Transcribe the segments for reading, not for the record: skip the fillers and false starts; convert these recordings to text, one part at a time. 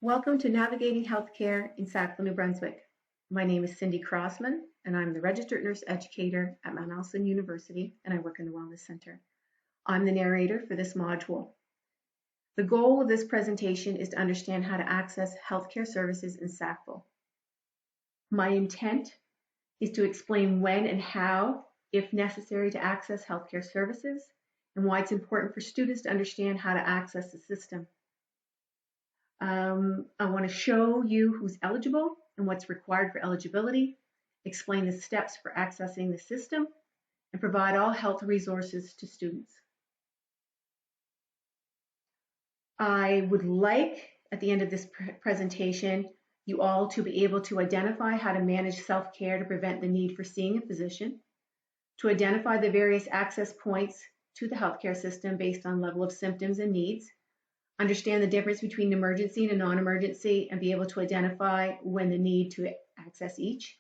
Welcome to Navigating Healthcare in Sackville, New Brunswick. My name is Cindy Crossman, and I'm the Registered Nurse Educator at Mount Allison University, and I work in the Wellness Center. I'm the narrator for this module. The goal of this presentation is to understand how to access healthcare services in Sackville. My intent is to explain when and how, if necessary, to access healthcare services, and why it's important for students to understand how to access the system. I want to show you who's eligible and what's required for eligibility, explain the steps for accessing the system, and provide all health resources to students. I would like, at the end of this presentation, you all to be able to identify how to manage self-care to prevent the need for seeing a physician, to identify the various access points to the healthcare system based on level of symptoms and needs, understand the difference between emergency and a non-emergency, and be able to identify when the need to access each.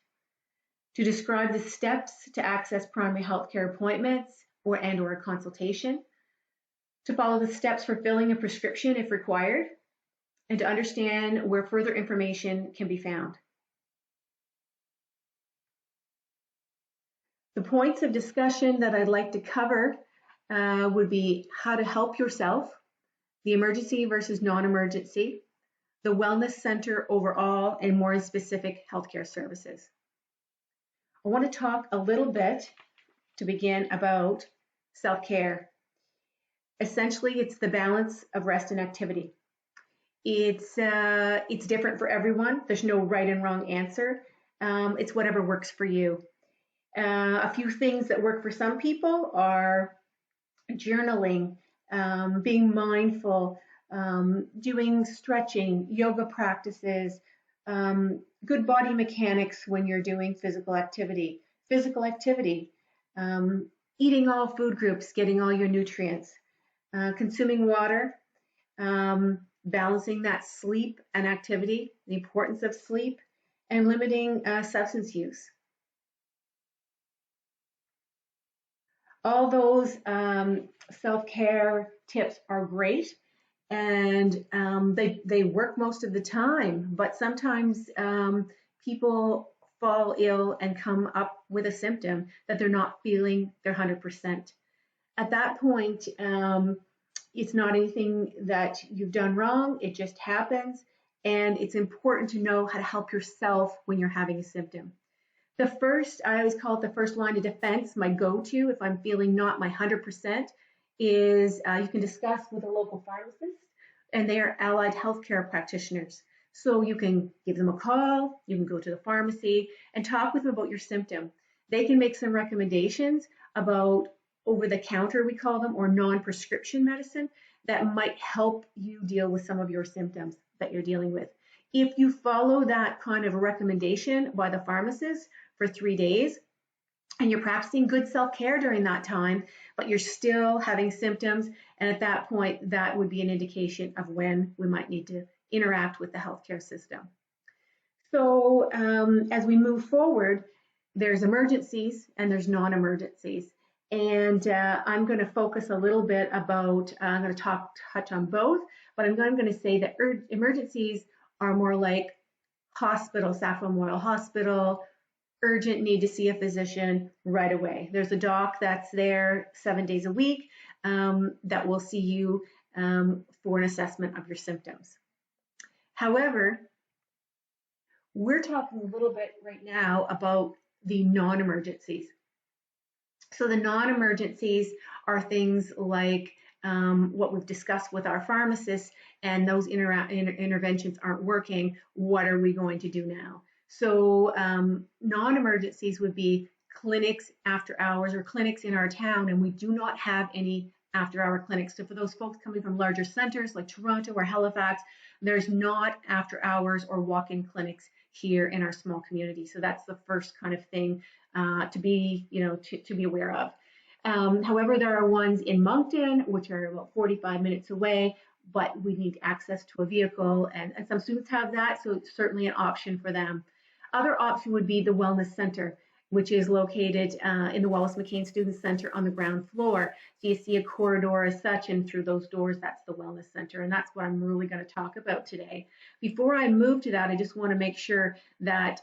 To describe the steps to access primary healthcare appointments or a consultation. To follow the steps for filling a prescription if required. And to understand where further information can be found. The points of discussion that I'd like to cover would be how to help yourself, the emergency versus non-emergency, the wellness center overall, and more specific healthcare services. I want to talk a little bit to begin about self-care. Essentially, it's the balance of rest and activity. It's different for everyone. There's no right and wrong answer. It's whatever works for you. A few things that work for some people are journaling, being mindful, doing stretching, yoga practices, good body mechanics when you're doing physical activity, eating all food groups, getting all your nutrients, consuming water, balancing that sleep and activity, the importance of sleep, and limiting substance use. All those self-care tips are great, and they work most of the time, but sometimes people fall ill and come up with a symptom that they're not feeling their 100%. At that point, it's not anything that you've done wrong, it just happens, and it's important to know how to help yourself when you're having a symptom. I always call it the first line of defense, my go-to if I'm feeling not my 100%, is you can discuss with a local pharmacist, and they are allied healthcare practitioners. So you can give them a call, you can go to the pharmacy and talk with them about your symptom. They can make some recommendations about over-the-counter, we call them, or non-prescription medicine that might help you deal with some of your symptoms that you're dealing with. If you follow that kind of a recommendation by the pharmacist for 3 days, and you're practicing good self-care during that time, but you're still having symptoms, and at that point, that would be an indication of when we might need to interact with the healthcare system. So as we move forward, there's emergencies and there's non-emergencies. And I'm going to focus a little bit about, I'm going to touch on both, but I'm going to say that emergencies are more like hospital, Sackville Memorial Hospital, urgent need to see a physician right away. There's a doc that's there 7 days a week that will see you for an assessment of your symptoms. However, we're talking a little bit right now about the non-emergencies. So the non-emergencies are things like what we've discussed with our pharmacists, and those interventions aren't working. What are we going to do now? So non-emergencies would be clinics after hours or clinics in our town, and we do not have any after-hour clinics. So for those folks coming from larger centers like Toronto or Halifax, there's not after-hours or walk-in clinics here in our small community. So that's the first kind of thing to be aware of. However, there are ones in Moncton, which are about 45 minutes away, but we need access to a vehicle, and some students have that, so it's certainly an option for them. Other option would be the wellness center. which is located in the Wallace McCain Student Center on the ground floor. So you see a corridor as such, and through those doors, that's the Wellness Center. And that's what I'm really going to talk about today. Before I move to that, I just want to make sure that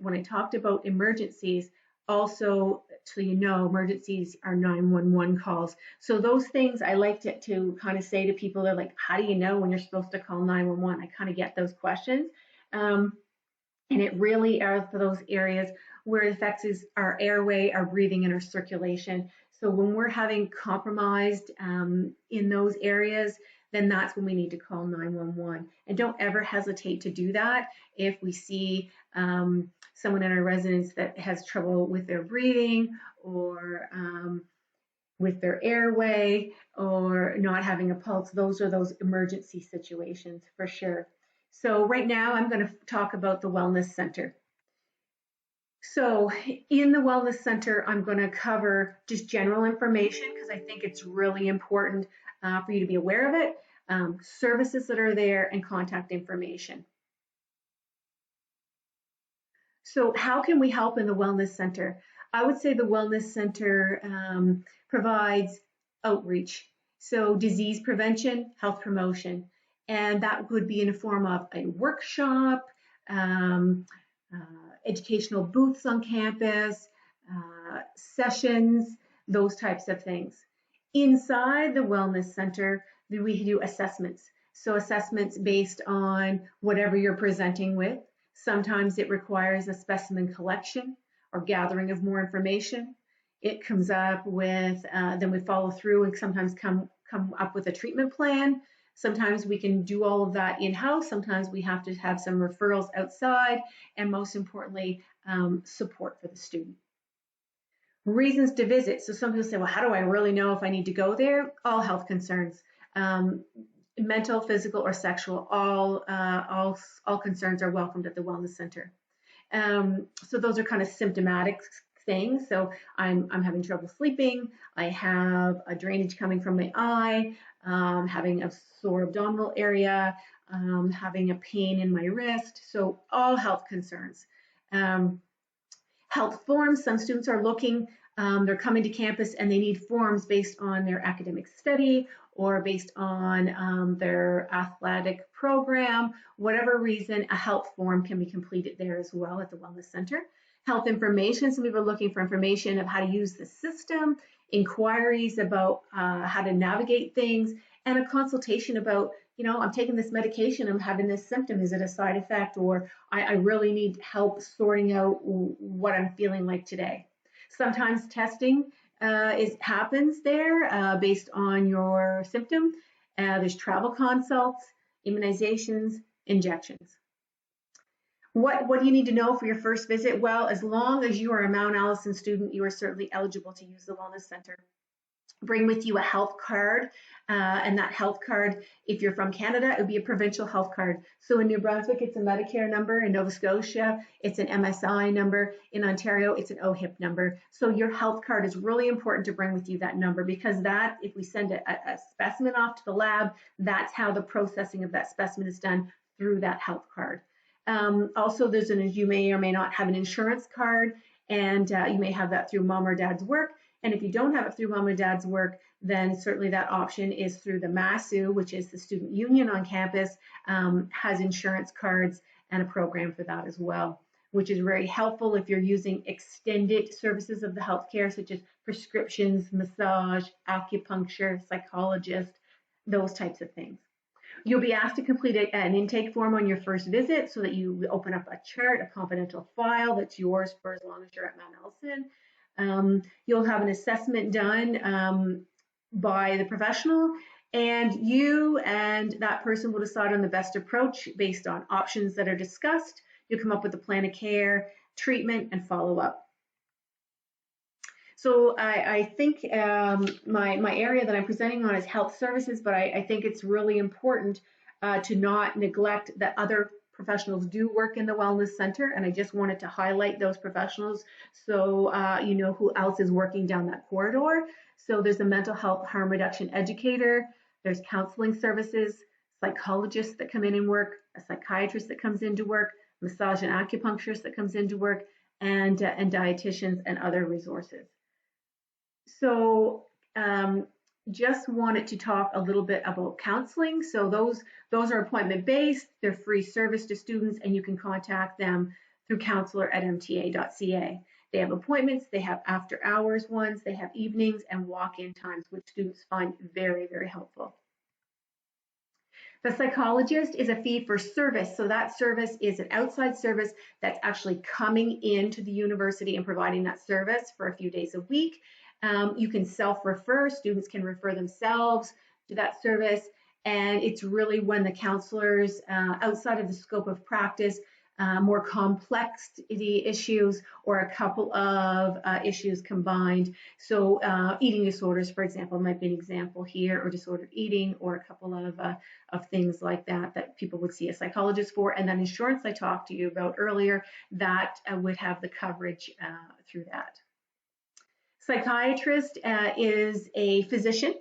when I talked about emergencies, also, so you know, emergencies are 911 calls. So those things I like to kind of say to people, they're like, how do you know when you're supposed to call 911? I kind of get those questions. And it really are those areas where it affects our airway, our breathing, and our circulation. So when we're having compromised in those areas, then that's when we need to call 911. And don't ever hesitate to do that if we see someone in our residence that has trouble with their breathing or with their airway or not having a pulse. Those are those emergency situations for sure. So right now I'm going to talk about the Wellness Center. So in the Wellness Center, I'm going to cover just general information because I think it's really important for you to be aware of it, services that are there, and contact information. So how can we help in the Wellness Center? I would say the Wellness Center provides outreach, so disease prevention, health promotion, and that would be in the form of a workshop, um, educational booths on campus, sessions, those types of things. Inside the Wellness Center, we do assessments. So assessments based on whatever you're presenting with. Sometimes it requires a specimen collection or gathering of more information. It comes up with, then we follow through and sometimes come up with a treatment plan. Sometimes we can do all of that in-house. Sometimes we have to have some referrals outside, and most importantly, support for the student. Reasons to visit. So some people say, well, how do I really know if I need to go there? All health concerns, mental, physical, or sexual, all concerns are welcomed at the Wellness Center. So those are kind of symptomatic things. So I'm having trouble sleeping. I have a drainage coming from my eye, having a sore abdominal area, having a pain in my wrist. So all health concerns. Health forms. Some students are looking, they're coming to campus and they need forms based on their academic study or based on their athletic program. Whatever reason, a health form can be completed there as well at the Wellness Center. Health information, some people are looking for information of how to use the system, inquiries about how to navigate things, and a consultation about, I'm taking this medication, I'm having this symptom, is it a side effect, or I really need help sorting out what I'm feeling like today. Sometimes testing happens there based on your symptom. There's travel consults, immunizations, injections. What do you need to know for your first visit? Well, as long as you are a Mount Allison student, you are certainly eligible to use the Wellness Center. Bring with you a health card, and that health card, if you're from Canada, it would be a provincial health card. So in New Brunswick, it's a Medicare number. In Nova Scotia, it's an MSI number. In Ontario, it's an OHIP number. So your health card is really important to bring with you that number, because that, if we send a specimen off to the lab, that's how the processing of that specimen is done, through that health card. Also, you may or may not have an insurance card, and you may have that through mom or dad's work. And if you don't have it through mom and dad's work, then certainly that option is through the MASU, which is the student union on campus, has insurance cards and a program for that as well, which is very helpful if you're using extended services of the healthcare, such as prescriptions, massage, acupuncture, psychologist, those types of things. You'll be asked to complete an intake form on your first visit so that you open up a chart, a confidential file that's yours for as long as you're at Mount Allison. You'll have an assessment done by the professional, and you and that person will decide on the best approach based on options that are discussed. You'll come up with a plan of care, treatment, and follow-up. So I think my area that I'm presenting on is health services, but I think it's really important to not neglect that other professionals do work in the Wellness Center, and I just wanted to highlight those professionals so you know who else is working down that corridor. So there's a mental health harm reduction educator, there's counseling services, psychologists that come in and work, a psychiatrist that comes into work, massage and acupuncturist that comes into work, and dietitians and other resources. So just wanted to talk a little bit about counseling. So those are appointment based, they're free service to students, and you can contact them through counselor@mta.ca. They have appointments, they have after hours ones, they have evenings and walk-in times, which students find very, very helpful. The psychologist is a fee for service. So that service is an outside service that's actually coming into the university and providing that service for a few days a week. You can self-refer. Students can refer themselves to that service. And it's really when the counselors, outside of the scope of practice, more complexity issues or a couple of issues combined. So eating disorders, for example, might be an example here, or disordered eating, or a couple of things like that people would see a psychologist for. And then insurance I talked to you about earlier, that would have the coverage through that. Psychiatrist is a physician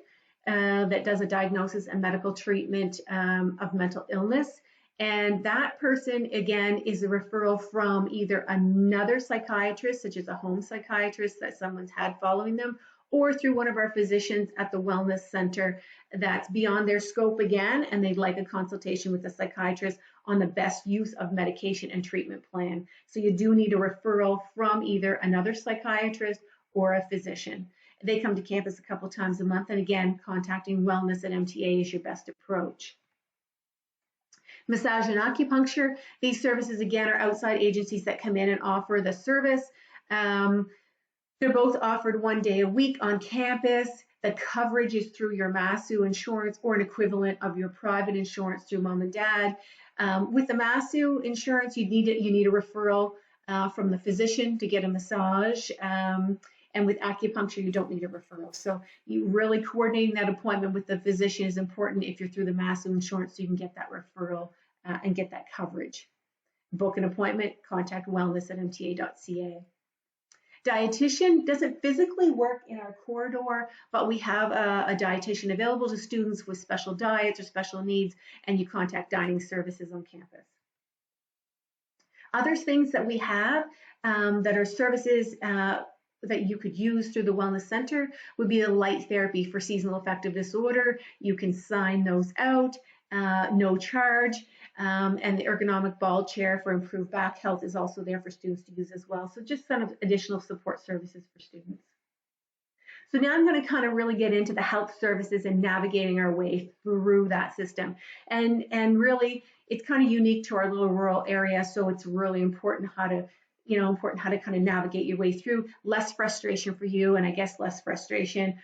that does a diagnosis and medical treatment of mental illness. And that person, again, is a referral from either another psychiatrist, such as a home psychiatrist that someone's had following them, or through one of our physicians at the wellness center that's beyond their scope again, and they'd like a consultation with a psychiatrist on the best use of medication and treatment plan. So you do need a referral from either another psychiatrist or a physician. They come to campus a couple times a month, and again, contacting wellness at MTA is your best approach. Massage and acupuncture, these services again are outside agencies that come in and offer the service. They're both offered 1 day a week on campus. The coverage is through your MASU insurance or an equivalent of your private insurance through mom and dad. With the MASU insurance, you need a referral from the physician to get a massage. And with acupuncture, you don't need a referral. So you really coordinating that appointment with the physician is important if you're through the MASU insurance, so you can get that referral and get that coverage. Book an appointment, contact wellness@mta.ca. Dietitian doesn't physically work in our corridor, but we have a dietitian available to students with special diets or special needs, and you contact dining services on campus. Other things that we have that are services that you could use through the Wellness Center would be the light therapy for seasonal affective disorder. You can sign those out, no charge. And the ergonomic ball chair for improved back health is also there for students to use as well. So just some additional support services for students. So now I'm going to kind of really get into the health services and navigating our way through that system. And really, it's kind of unique to our little rural area, so it's really important how to kind of navigate your way through. Less frustration for you, and I guess less frustration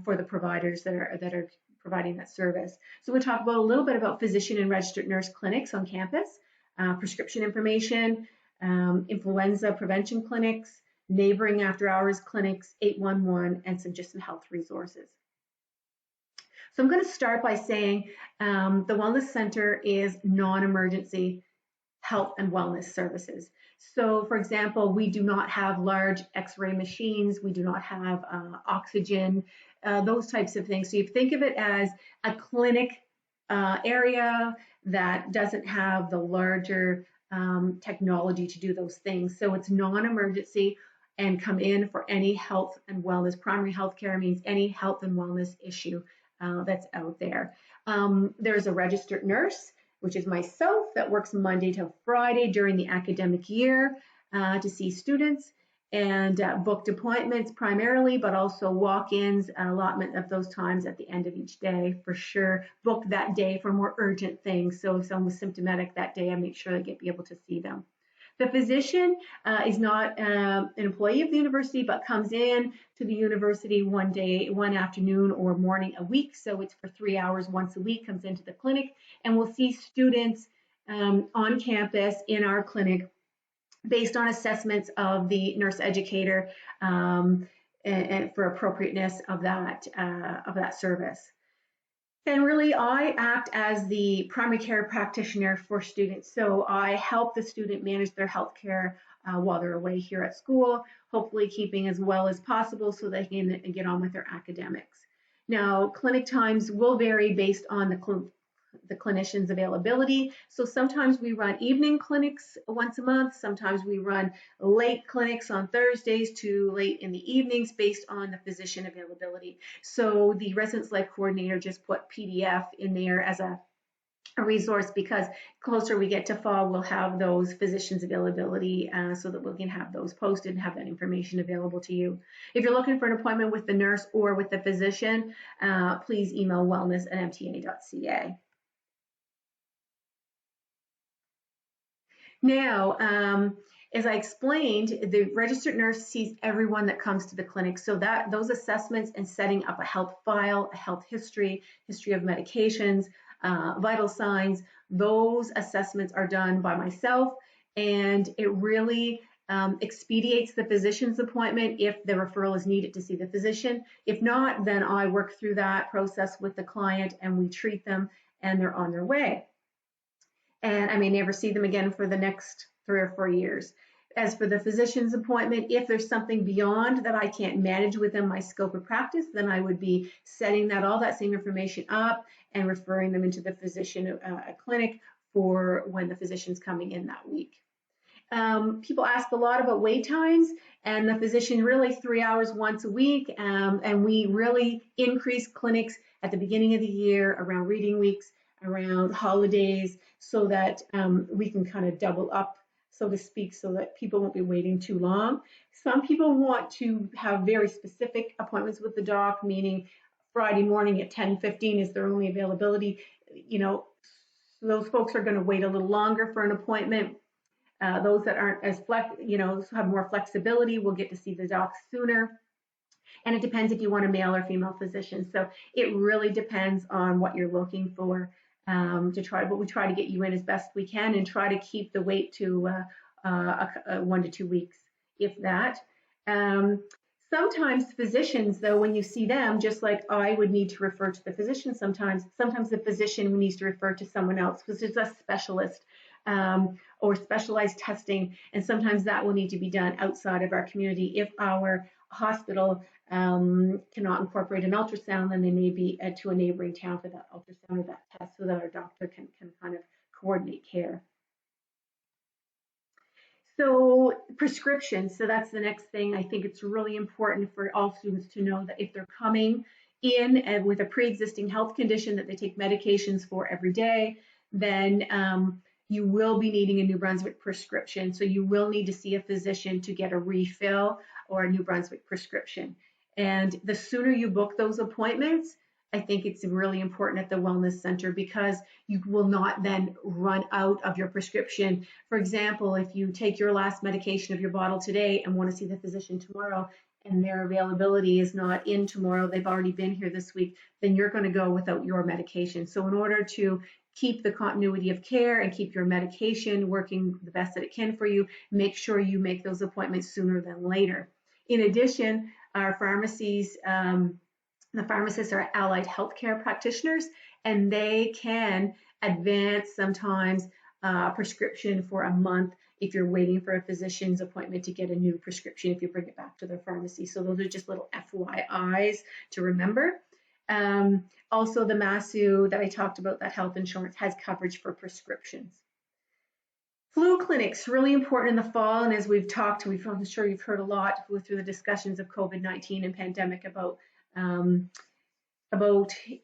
for the providers that are providing that service. So we'll talk about a little bit about physician and registered nurse clinics on campus, prescription information, influenza prevention clinics, neighboring after hours clinics, 811, and some health resources. So I'm going to start by saying the Wellness Center is non-emergency health and wellness services. So, for example, we do not have large X-ray machines. We do not have oxygen, those types of things. So you think of it as a clinic area that doesn't have the larger technology to do those things. So it's non-emergency and come in for any health and wellness. Primary health care means any health and wellness issue that's out there. There's a registered nurse, which is myself, that works Monday to Friday during the academic year to see students, and booked appointments primarily, but also walk-ins, allotment of those times at the end of each day for sure. Book that day for more urgent things. So if someone was symptomatic that day, I make sure I be able to see them. The physician is not an employee of the university, but comes in to the university one afternoon or morning a week. So it's for 3 hours once a week, comes into the clinic, and we'll see students on campus in our clinic based on assessments of the nurse educator and for appropriateness of that service. And really, I act as the primary care practitioner for students. So I help the student manage their health care while they're away here at school, hopefully keeping as well as possible so they can get on with their academics. Now, clinic times will vary based on the the clinician's availability. So sometimes we run evening clinics once a month. Sometimes we run late clinics on Thursdays to late in the evenings based on the physician availability. So the Residence Life Coordinator just put PDF in there as a resource, because closer we get to fall, we'll have those physicians availability so that we can have those posted and have that information available to you. If you're looking for an appointment with the nurse or with the physician, please email wellness@mta.ca. Now, as I explained, the registered nurse sees everyone that comes to the clinic. So that those assessments and setting up a health file, a health history, history of medications, vital signs, those assessments are done by myself, and it really expedites the physician's appointment if the referral is needed to see the physician. If not, then I work through that process with the client and we treat them and they're on their way. And I may never see them again for the next 3 or 4 years. As for the physician's appointment, if there's something beyond that I can't manage within my scope of practice, then I would be setting all that same information up and referring them into the physician clinic for when the physician's coming in that week. People ask a lot about wait times, and the physician really 3 hours once a week, and we really increase clinics at the beginning of the year, around reading weeks, around holidays, so that we can kind of double up, so to speak, so that people won't be waiting too long. Some people want to have very specific appointments with the doc, meaning Friday morning at 10:15 is their only availability. So those folks are going to wait a little longer for an appointment. Those that aren't as have more flexibility will get to see the doc sooner. And it depends if you want a male or female physician. So it really depends on what you're looking for. But we try to get you in as best we can and try to keep the wait to 1 to 2 weeks, if that. Sometimes physicians, though, when you see them, just like I would need to refer to the physician sometimes the physician needs to refer to someone else because it's a specialist or specialized testing, and sometimes that will need to be done outside of our community. If our hospital cannot incorporate an ultrasound, then they may be to a neighboring town for that ultrasound or that test so that our doctor can kind of coordinate care. So prescriptions, so that's the next thing. I think it's really important for all students to know that if they're coming in with a pre-existing health condition that they take medications for every day, then you will be needing a New Brunswick prescription. So you will need to see a physician to get a refill or a New Brunswick prescription. And the sooner you book those appointments, I think it's really important at the Wellness Center, because you will not then run out of your prescription. For example, if you take your last medication of your bottle today and want to see the physician tomorrow and their availability is not in tomorrow, they've already been here this week, then you're going to go without your medication. So in order to keep the continuity of care and keep your medication working the best that it can for you, make sure you make those appointments sooner than later. In addition, our pharmacies, the pharmacists are allied healthcare practitioners, and they can advance sometimes a prescription for a month if you're waiting for a physician's appointment to get a new prescription if you bring it back to the pharmacy. So those are just little FYIs to remember. Also, the MASU that I talked about, that health insurance, has coverage for prescriptions. Flu clinics, really important in the fall, and as we've talked, I'm sure you've heard a lot through the discussions of COVID-19 and pandemic about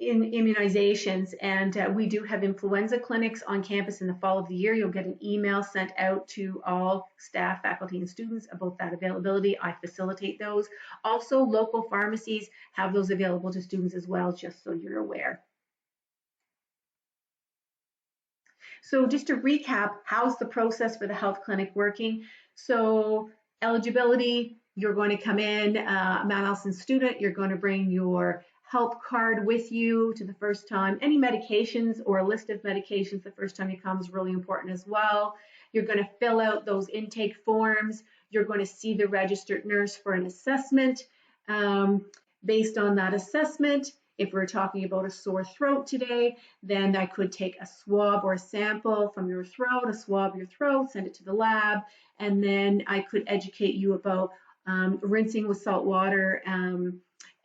immunizations, and we do have influenza clinics on campus in the fall of the year. You'll get an email sent out to all staff, faculty, and students about that availability. I facilitate those. Also, local pharmacies have those available to students as well, just so you're aware. So just to recap, how's the process for the health clinic working? So eligibility, you're going to come in, Mount Allison student, you're going to bring your health card with you to the first time. Any medications or a list of medications the first time you come is really important as well. You're going to fill out those intake forms. You're going to see the registered nurse for an assessment. Based on that assessment, if we're talking about a sore throat today, then I could take a swab or a sample from your throat, a swab your throat, send it to the lab, and then I could educate you about rinsing with salt water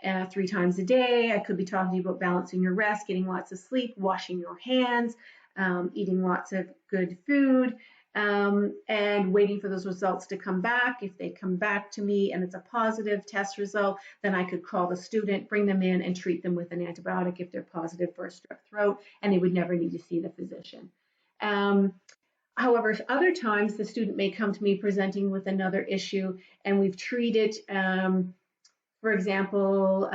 3 times a day. I could be talking to you about balancing your rest, getting lots of sleep, washing your hands, eating lots of good food, and waiting for those results to come back. If they come back to me and it's a positive test result, then I could call the student, bring them in, and treat them with an antibiotic if they're positive for a strep throat, and they would never need to see the physician. However, other times the student may come to me presenting with another issue, and we've treated, for example,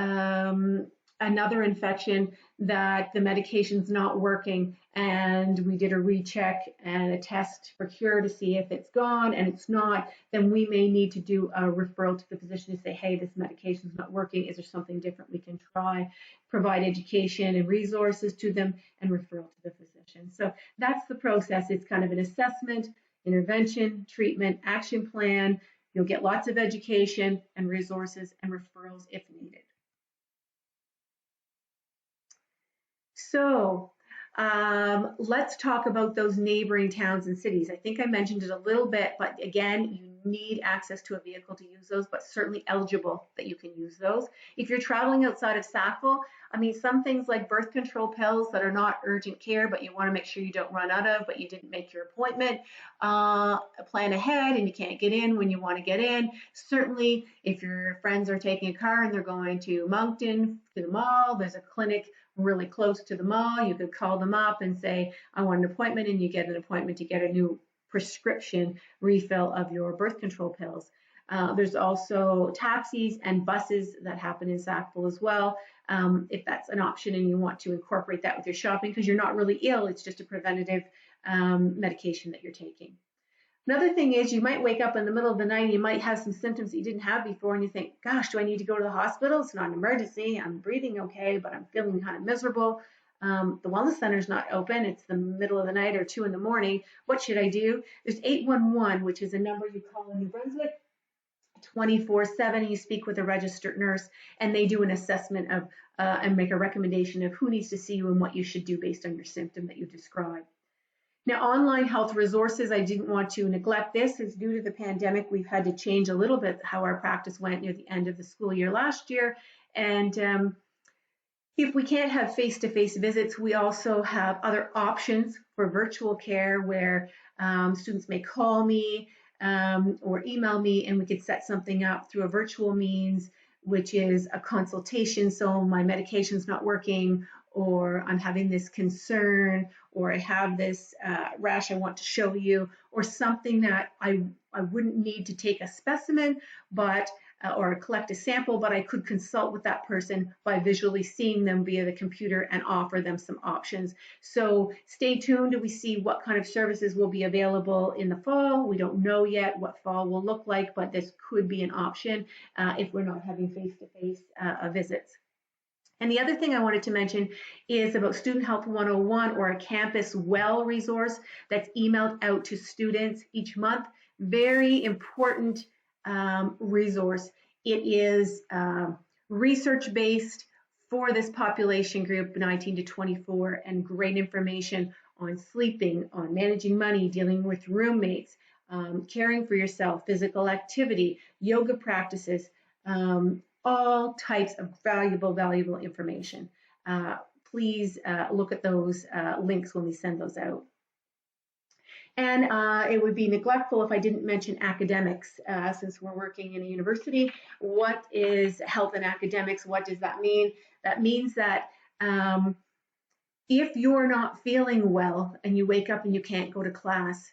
another infection that the medication's not working, and we did a recheck and a test for cure to see if it's gone, and it's not, then we may need to do a referral to the physician to say, hey, this medication's not working. Is there something different we can try? Provide education and resources to them, and referral to the physician. So that's the process. It's kind of an assessment, intervention, treatment, action plan. You'll get lots of education and resources and referrals if needed. So let's talk about those neighboring towns and cities. I think I mentioned it a little bit, but again, you need access to a vehicle to use those, but certainly eligible that you can use those. If you're traveling outside of Sackville, I mean, some things like birth control pills that are not urgent care, but you want to make sure you don't run out of, but you didn't make your appointment, plan ahead and you can't get in when you want to get in. Certainly, if your friends are taking a car and they're going to Moncton, to the mall, there's a clinic really close to the mall. You could call them up and say, I want an appointment, and you get an appointment to get a new prescription refill of your birth control pills. There's also taxis and buses that happen in Sackville as well. If that's an option and you want to incorporate that with your shopping because you're not really ill, it's just a preventative medication that you're taking. Another thing is you might wake up in the middle of the night and you might have some symptoms that you didn't have before, and you think, gosh, do I need to go to the hospital? It's not an emergency. I'm breathing okay, but I'm feeling kind of miserable. The wellness center is not open. It's the middle of the night or 2 in the morning. What should I do? There's 811, which is a number you call in New Brunswick 24/7. You speak with a registered nurse, and they do an assessment of and make a recommendation of who needs to see you and what you should do based on your symptom that you describe. Now, online health resources, I didn't want to neglect this. As due to the pandemic, we've had to change a little bit how our practice went near the end of the school year last year. And if we can't have face-to-face visits, we also have other options for virtual care where students may call me or email me, and we could set something up through a virtual means, which is a consultation. So my medication's not working, or I'm having this concern, or I have this rash I want to show you, or something that I wouldn't need to take a specimen, but or collect a sample, but I could consult with that person by visually seeing them via the computer and offer them some options. So stay tuned till we see what kind of services will be available in the fall. We don't know yet what fall will look like, but this could be an option if we're not having face-to-face visits. And the other thing I wanted to mention is about Student Health 101, or a Campus Well resource that's emailed out to students each month. Very important resource. It is research-based for this population group, 19 to 24, and great information on sleeping, on managing money, dealing with roommates, caring for yourself, physical activity, yoga practices, all types of valuable information. Please look at those links when we send those out. And it would be neglectful if I didn't mention academics, since we're working in a university. What is health and academics? What does that mean? That means that if you're not feeling well and you wake up and you can't go to class,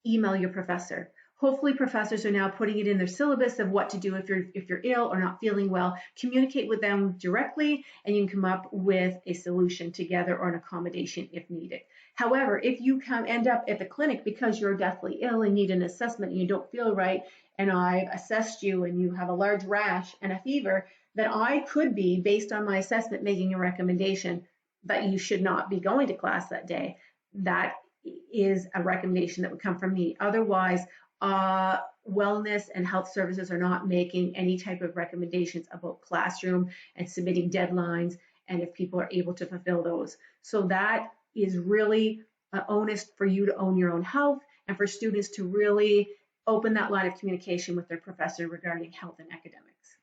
email your professor. Hopefully professors are now putting it in their syllabus of what to do if you're ill or not feeling well. Communicate with them directly, and you can come up with a solution together or an accommodation if needed. However, if you end up at the clinic because you're deathly ill and need an assessment and you don't feel right, and I've assessed you and you have a large rash and a fever, then I could be, based on my assessment, making a recommendation that you should not be going to class that day. That is a recommendation that would come from me. Otherwise, wellness and health services are not making any type of recommendations about classroom and submitting deadlines, and if people are able to fulfill those. So that is really onus for you to own your own health, and for students to really open that line of communication with their professor regarding health and academics.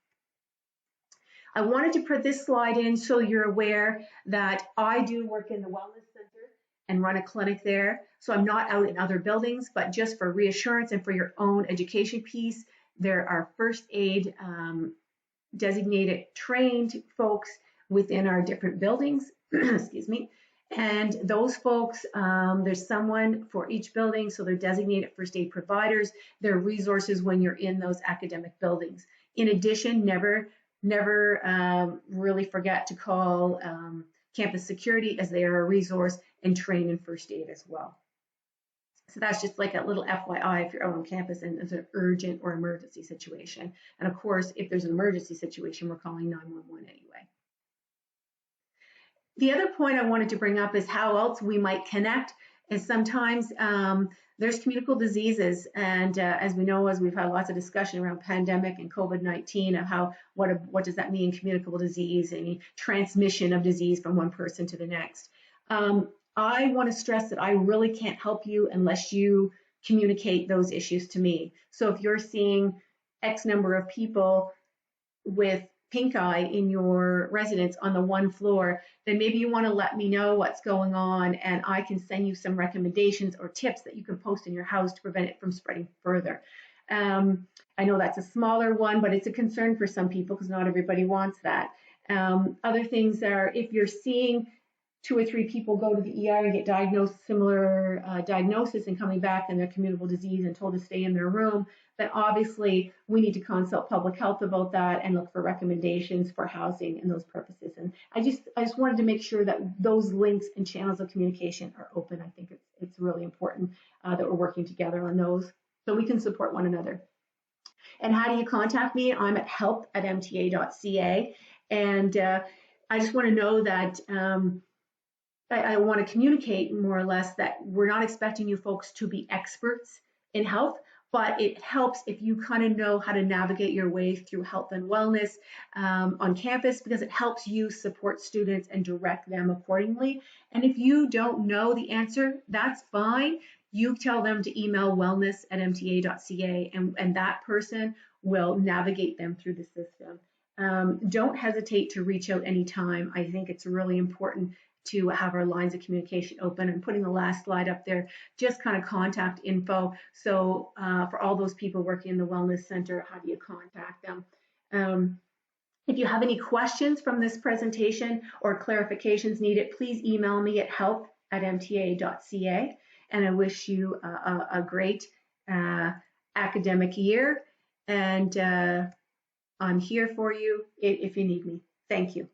I wanted to put this slide in so you're aware that I do work in the Wellness Center and run a clinic there. So I'm not out in other buildings, but just for reassurance and for your own education piece, there are first aid designated trained folks within our different buildings, excuse me. And those folks, there's someone for each building, so they're designated first aid providers. They're resources when you're in those academic buildings. In addition, never really forget to call campus security, as they are a resource and train in first aid as well. So that's just like a little FYI if you're out on campus and it's an urgent or emergency situation. And of course, if there's an emergency situation, we're calling 911 anyway. The other point I wanted to bring up is how else we might connect. Is sometimes there's communicable diseases, and as we know, as we've had lots of discussion around pandemic and COVID-19 of how what does that mean, communicable disease, any transmission of disease from one person to the next. I want to stress that I really can't help you unless you communicate those issues to me. So if you're seeing X number of people with pink eye in your residence on the one floor, then maybe you want to let me know what's going on, and I can send you some recommendations or tips that you can post in your house to prevent it from spreading further. I know that's a smaller one, but it's a concern for some people because not everybody wants that. Other things are if you're seeing 2 or 3 people go to the ER and get diagnosed similar diagnosis and coming back and they're communicable disease and told to stay in their room, then obviously we need to consult public health about that and look for recommendations for housing and those purposes. And I just wanted to make sure that those links and channels of communication are open. I think it's really important that we're working together on those so we can support one another. And how do you contact me? I'm at help@mta.ca. And I just want to know that I want to communicate more or less that we're not expecting you folks to be experts in health, but it helps if you kind of know how to navigate your way through health and wellness on campus, because it helps you support students and direct them accordingly. And if you don't know the answer, that's fine. You tell them to email wellness@mta.ca, and that person will navigate them through the system. Don't hesitate to reach out anytime. I think it's really important to have our lines of communication open. And putting the last slide up there, just kind of contact info. So for all those people working in the Wellness Center, how do you contact them? If you have any questions from this presentation or clarifications needed, please email me at help@mta.ca. And I wish you a great academic year. And I'm here for you if you need me. Thank you.